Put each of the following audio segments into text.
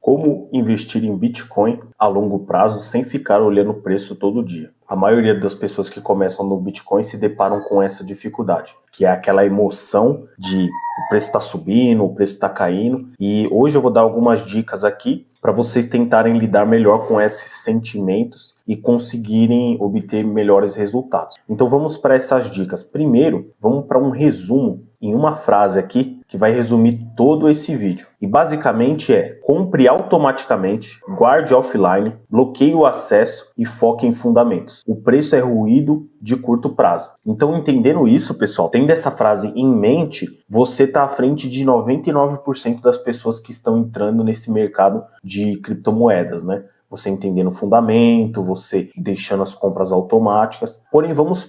Como investir em Bitcoin a longo prazo sem ficar olhando o preço todo dia? A maioria das pessoas que começam no Bitcoin se deparam com essa dificuldade, que é aquela emoção de o preço está subindo, o preço está caindo. E hoje eu vou dar algumas dicas aqui para vocês tentarem lidar melhor com esses sentimentos e conseguirem obter melhores resultados. Então vamos para essas dicas. Primeiro, vamos para um resumo em uma frase aqui que vai resumir todo esse vídeo. E basicamente é: compre automaticamente, guarde offline, bloqueie o acesso e foque em fundamentos. O preço é ruído de curto prazo. Então, entendendo isso, pessoal, tendo essa frase em mente, você está à frente de 99% das pessoas que estão entrando nesse mercado de criptomoedas, né? Você entendendo o fundamento, você deixando as compras automáticas. Porém, vamos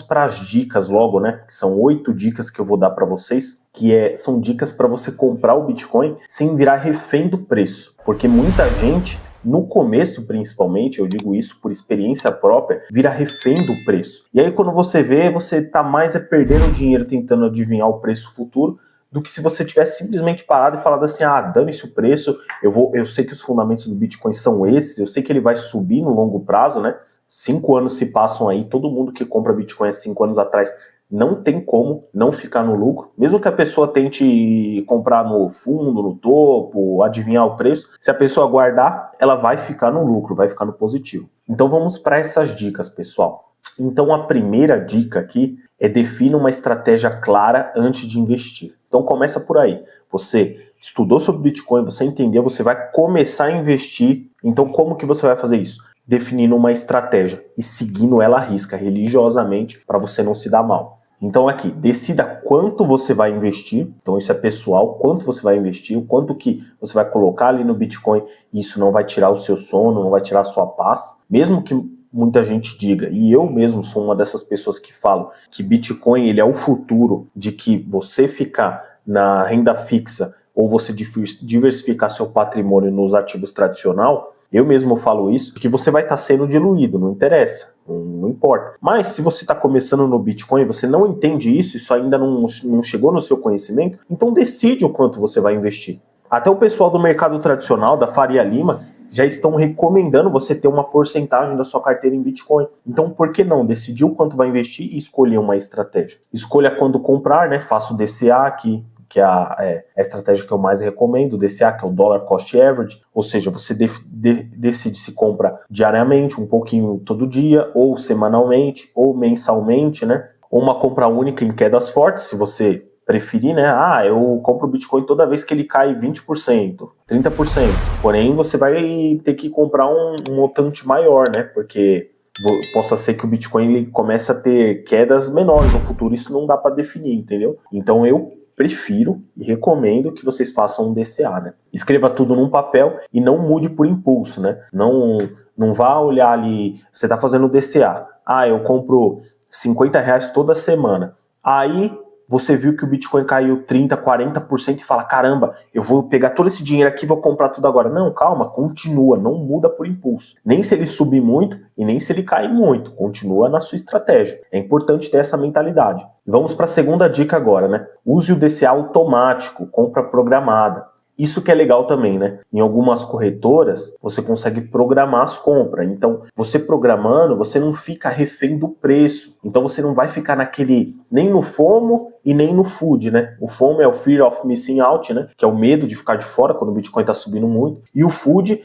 para as dicas logo, né? Que são 8 dicas que eu vou dar para vocês, são dicas para você comprar o Bitcoin sem virar refém do preço. Porque muita gente, no começo principalmente, eu digo isso por experiência própria, vira refém do preço. E aí quando você vê, você tá mais perdendo dinheiro tentando adivinhar o preço futuro, do que se você tivesse simplesmente parado e falado assim: dane-se o preço, eu sei que os fundamentos do Bitcoin são esses, eu sei que ele vai subir no longo prazo, né? 5 anos se passam aí, todo mundo que compra Bitcoin há 5 anos atrás não tem como não ficar no lucro, mesmo que a pessoa tente comprar no fundo, no topo, adivinhar o preço, se a pessoa guardar, ela vai ficar no lucro, vai ficar no positivo. Então vamos para essas dicas, pessoal. Então a primeira dica aqui é: defina uma estratégia clara antes de investir. Então começa por aí. Você estudou sobre Bitcoin, você entendeu, você vai começar a investir. Então como que você vai fazer isso? Definindo uma estratégia e seguindo ela à risca, religiosamente, para você não se dar mal. Então aqui, decida quanto você vai investir. Então isso é pessoal, quanto você vai investir, o quanto que você vai colocar ali no Bitcoin. Isso não vai tirar o seu sono, não vai tirar a sua paz. Mesmo que muita gente diga, e eu mesmo sou uma dessas pessoas que falam que Bitcoin ele é o futuro, de que você ficar na renda fixa ou você diversificar seu patrimônio nos ativos tradicional. Eu mesmo falo isso, porque você vai estar sendo diluído, não interessa, não importa. Mas se você está começando no Bitcoin, você não entende isso ainda não chegou no seu conhecimento, então decide o quanto você vai investir. Até o pessoal do mercado tradicional, da Faria Lima, já estão recomendando você ter uma porcentagem da sua carteira em Bitcoin. Então, por que não decidir o quanto vai investir e escolher uma estratégia? Escolha quando comprar, né? Faça o DCA aqui, que é a estratégia que eu mais recomendo, o DCA, que é o Dollar Cost Average, ou seja, você decide se compra diariamente, um pouquinho todo dia, ou semanalmente, ou mensalmente, né? Ou uma compra única em quedas fortes, se você preferir, né? Eu compro o Bitcoin toda vez que ele cai 20%, 30%. Porém, você vai ter que comprar um montante maior, né? Porque possa ser que o Bitcoin ele comece a ter quedas menores no futuro. Isso não dá para definir, entendeu? Então eu prefiro e recomendo que vocês façam um DCA, né? Escreva tudo num papel e não mude por impulso, né? Não vá olhar ali, você tá fazendo DCA. Eu compro R$50 toda semana. Aí você viu que o Bitcoin caiu 30%, 40% e fala: caramba, eu vou pegar todo esse dinheiro aqui e vou comprar tudo agora. Não, calma, continua, não muda por impulso. Nem se ele subir muito e nem se ele cair muito, continua na sua estratégia. É importante ter essa mentalidade. Vamos para a segunda dica agora, né? Use o DCA automático, compra programada. Isso que é legal também, né? Em algumas corretoras, você consegue programar as compras. Então, você programando, você não fica refém do preço. Então, você não vai ficar nem no FOMO e nem no FUD, né? O FOMO é o Fear of Missing Out, né? Que é o medo de ficar de fora quando o Bitcoin está subindo muito. E o FUD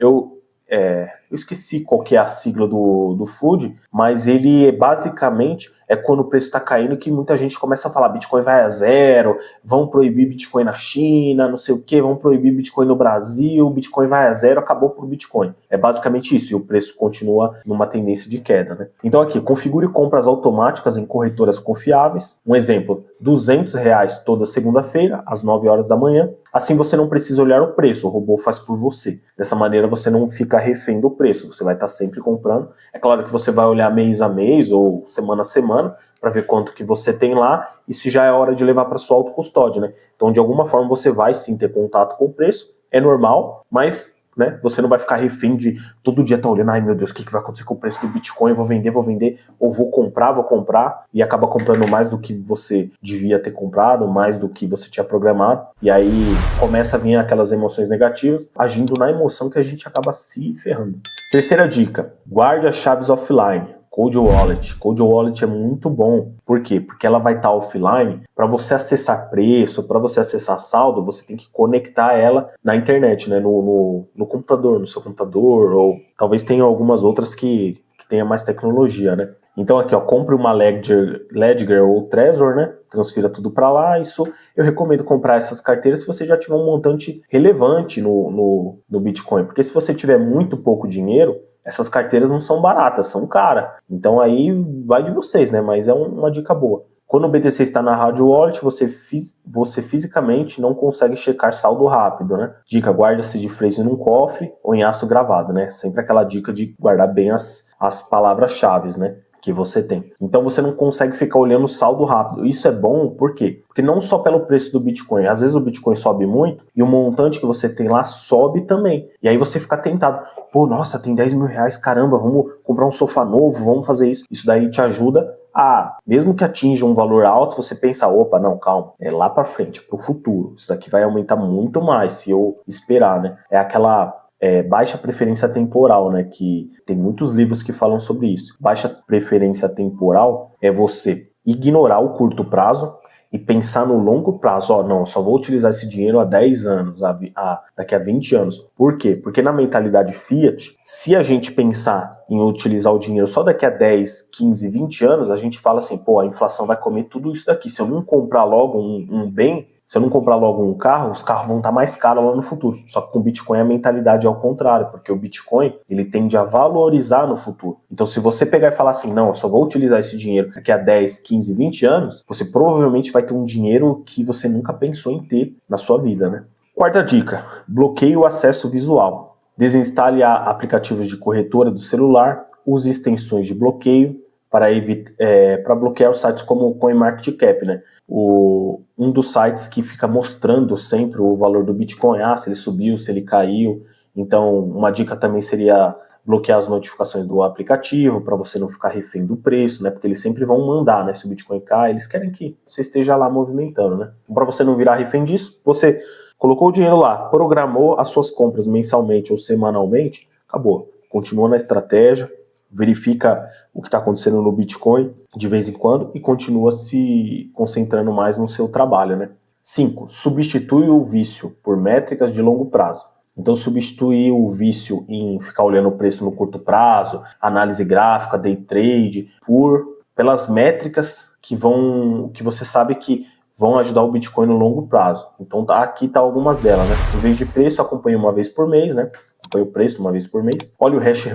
eu esqueci qual que é a sigla do FUD, mas ele basicamente é quando o preço está caindo que muita gente começa a falar: Bitcoin vai a zero, vão proibir Bitcoin na China, não sei o que, vão proibir Bitcoin no Brasil, Bitcoin vai a zero, acabou por Bitcoin. É basicamente isso, e o preço continua numa tendência de queda, né? Então aqui, configure compras automáticas em corretoras confiáveis. Um exemplo, R$200 toda segunda-feira, às 9 horas da manhã. Assim você não precisa olhar o preço, o robô faz por você. Dessa maneira você não fica refém do preço, você vai estar sempre comprando. É claro que você vai olhar mês a mês ou semana a semana para ver quanto que você tem lá e se já é hora de levar para sua autocustódia, né? Então, de alguma forma, você vai sim ter contato com o preço, é normal, mas né? Você não vai ficar refém de todo dia estar olhando, ai meu Deus, o que vai acontecer com o preço do Bitcoin? Eu vou vender, ou vou comprar, e acaba comprando mais do que você devia ter comprado, mais do que você tinha programado, e aí começa a vir aquelas emoções negativas, agindo na emoção que a gente acaba se ferrando. Terceira dica, guarde as chaves offline. Cold Wallet. Cold Wallet é muito bom. Por quê? Porque ela vai estar offline. Para você acessar preço, para você acessar saldo, você tem que conectar ela na internet, né? No computador, no seu computador, ou talvez tenha algumas outras que tenha mais tecnologia, né? Então aqui, ó, compre uma Ledger ou Trezor, né? Transfira tudo para lá. Isso eu recomendo comprar essas carteiras se você já tiver um montante relevante no Bitcoin. Porque se você tiver muito pouco dinheiro, essas carteiras não são baratas, são caras. Então aí vai de vocês, né? Mas é uma dica boa. Quando o BTC está na Hard Wallet, você fisicamente não consegue checar saldo rápido, né? Dica, guarda-se de freeze num cofre ou em aço gravado, né? Sempre aquela dica de guardar bem as palavras-chave, né? Que você tem. Então você não consegue ficar olhando o saldo rápido. Isso é bom, por quê? Porque não só pelo preço do Bitcoin, às vezes o Bitcoin sobe muito e o montante que você tem lá sobe também. E aí você fica tentado, pô, nossa, tem 10 mil reais, caramba, vamos comprar um sofá novo, vamos fazer isso. Isso daí te ajuda a, mesmo que atinja um valor alto, você pensa, opa, não, calma, é lá pra frente, é pro futuro. Isso daqui vai aumentar muito mais se eu esperar, né? É aquela baixa preferência temporal, né? Que tem muitos livros que falam sobre isso. Baixa preferência temporal é você ignorar o curto prazo e pensar no longo prazo. Ó, não, eu só vou utilizar esse dinheiro há 10 anos, daqui a 20 anos. Por quê? Porque na mentalidade Fiat, se a gente pensar em utilizar o dinheiro só daqui a 10, 15, 20 anos, a gente fala assim, pô, a inflação vai comer tudo isso daqui. Se eu não comprar logo um bem, se eu não comprar logo um carro, os carros vão estar mais caros lá no futuro. Só que com o Bitcoin a mentalidade é ao contrário, porque o Bitcoin ele tende a valorizar no futuro. Então se você pegar e falar assim, não, eu só vou utilizar esse dinheiro daqui a 10, 15, 20 anos, você provavelmente vai ter um dinheiro que você nunca pensou em ter na sua vida, né? Quarta dica, bloqueie o acesso visual. Desinstale aplicativos de corretora do celular, use extensões de bloqueio, para bloquear os sites como o CoinMarketCap, né? Um dos sites que fica mostrando sempre o valor do Bitcoin, se ele subiu, se ele caiu. Então, uma dica também seria bloquear as notificações do aplicativo para você não ficar refém do preço, né? Porque eles sempre vão mandar, né? Se o Bitcoin cai, eles querem que você esteja lá movimentando, né? Então, para você não virar refém disso, você colocou o dinheiro lá, programou as suas compras mensalmente ou semanalmente, acabou. Continua na estratégia, verifica o que está acontecendo no Bitcoin de vez em quando e continua se concentrando mais no seu trabalho, né? 5. Substitui o vício por métricas de longo prazo. Então, substituir o vício em ficar olhando o preço no curto prazo, análise gráfica, day trade, pelas métricas que você sabe que vão ajudar o Bitcoin no longo prazo. Então, aqui tá algumas delas, né? Em vez de preço, acompanhe uma vez por mês, né? Acompanhe o preço uma vez por mês. Olhe o hash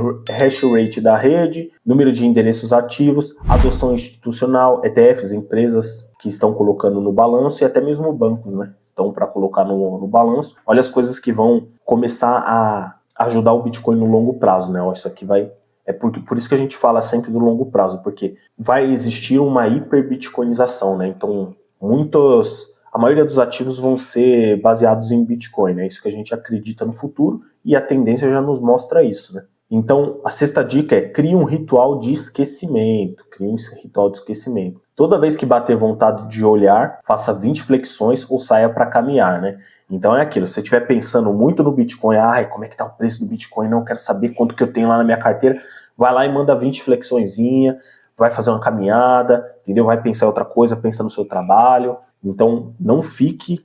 rate da rede, número de endereços ativos, adoção institucional, ETFs, empresas que estão colocando no balanço e até mesmo bancos, né? Estão para colocar no balanço. Olha as coisas que vão começar a ajudar o Bitcoin no longo prazo, né? Ó, isso aqui vai... por isso que a gente fala sempre do longo prazo, porque vai existir uma hiperbitcoinização, né? Então, a maioria dos ativos vão ser baseados em Bitcoin, né? Isso que a gente acredita no futuro e a tendência já nos mostra isso, né? Então, a sexta dica é crie um ritual de esquecimento. Crie um ritual de esquecimento. Toda vez que bater vontade de olhar, faça 20 flexões ou saia para caminhar, né? Então é aquilo, se você estiver pensando muito no Bitcoin, como é que tá o preço do Bitcoin? Não quero saber quanto que eu tenho lá na minha carteira. Vai lá e manda 20 flexõezinha, vai fazer uma caminhada, entendeu? Vai pensar em outra coisa, pensa no seu trabalho. Então, não fique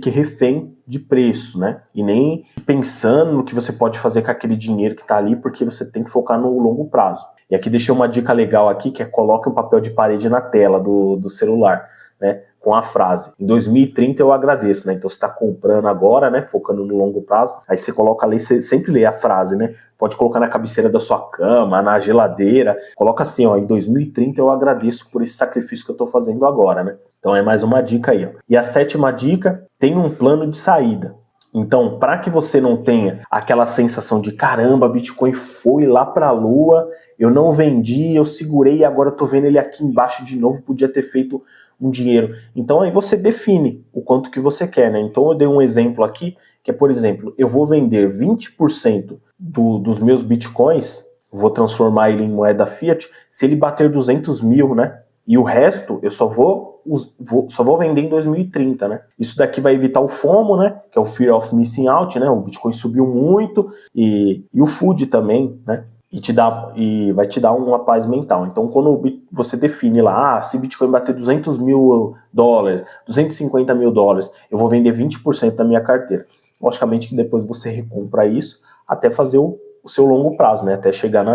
refém de preço, né? E nem pensando no que você pode fazer com aquele dinheiro que está ali, porque você tem que focar no longo prazo. E aqui deixei uma dica legal aqui, que é coloque um papel de parede na tela do celular, né? Com a frase, em 2030 eu agradeço, né? Então você está comprando agora, né? Focando no longo prazo, aí você coloca ali, você sempre lê a frase, né? Pode colocar na cabeceira da sua cama, na geladeira, coloca assim, ó, em 2030 eu agradeço por esse sacrifício que eu estou fazendo agora, né? Então é mais uma dica aí, ó. E a sétima dica, tenha um plano de saída. Então, para que você não tenha aquela sensação de caramba, Bitcoin foi lá para a lua, eu não vendi, eu segurei e agora eu tô vendo ele aqui embaixo de novo, podia ter feito um dinheiro. Então aí você define o quanto que você quer, né? Então eu dei um exemplo aqui que é, por exemplo, eu vou vender 20% dos meus bitcoins, vou transformar ele em moeda fiat, se ele bater 200 mil, né? E o resto eu só vou vender em 2030, né? Isso daqui vai evitar o FOMO, né? Que é o Fear of Missing Out, né? O Bitcoin subiu muito e o FUD também, né? E vai te dar uma paz mental. Então, quando você define lá, se Bitcoin bater 200 mil dólares, 250 mil dólares, eu vou vender 20% da minha carteira. Logicamente que depois você recompra isso até fazer o seu longo prazo, né? Até chegar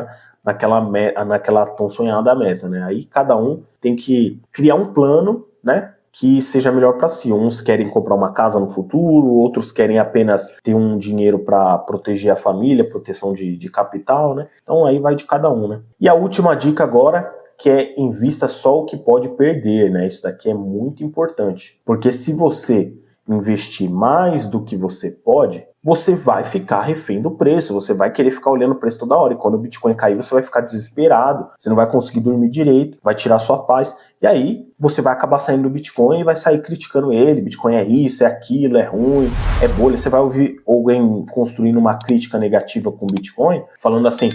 naquela tão sonhada meta, né? Aí cada um tem que criar um plano, né? Que seja melhor para si. Uns querem comprar uma casa no futuro, outros querem apenas ter um dinheiro para proteger a família, proteção de capital, né? Então aí vai de cada um, né? E a última dica agora, que é invista só o que pode perder, né? Isso daqui é muito importante, porque se você investir mais do que você pode, você vai ficar refém do preço, você vai querer ficar olhando o preço toda hora, e quando o Bitcoin cair, você vai ficar desesperado, você não vai conseguir dormir direito, vai tirar sua paz, e aí você vai acabar saindo do Bitcoin e vai sair criticando ele, Bitcoin é isso, é aquilo, é ruim, é bolha, você vai ouvir alguém construindo uma crítica negativa com o Bitcoin, falando assim,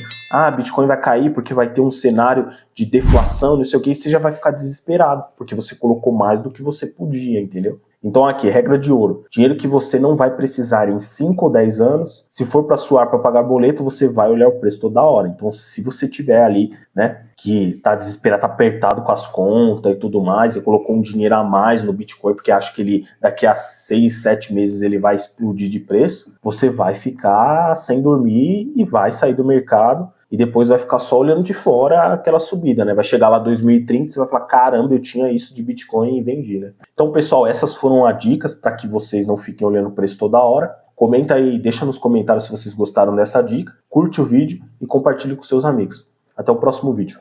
Bitcoin vai cair porque vai ter um cenário de deflação, não sei o que, e você já vai ficar desesperado, porque você colocou mais do que você podia, entendeu? Então aqui, regra de ouro, dinheiro que você não vai precisar em 5 ou 10 anos, se for para suar para pagar boleto, você vai olhar o preço toda hora. Então se você tiver ali, né, que tá desesperado, tá apertado com as contas e tudo mais, e colocou um dinheiro a mais no Bitcoin, porque acha que ele daqui a 6, 7 meses ele vai explodir de preço, você vai ficar sem dormir e vai sair do mercado, e depois vai ficar só olhando de fora aquela subida, né? Vai chegar lá 2030, você vai falar, caramba, eu tinha isso de Bitcoin e vendi, né? Então, pessoal, essas foram as dicas para que vocês não fiquem olhando o preço toda hora. Comenta aí, deixa nos comentários se vocês gostaram dessa dica, curte o vídeo e compartilhe com seus amigos. Até o próximo vídeo.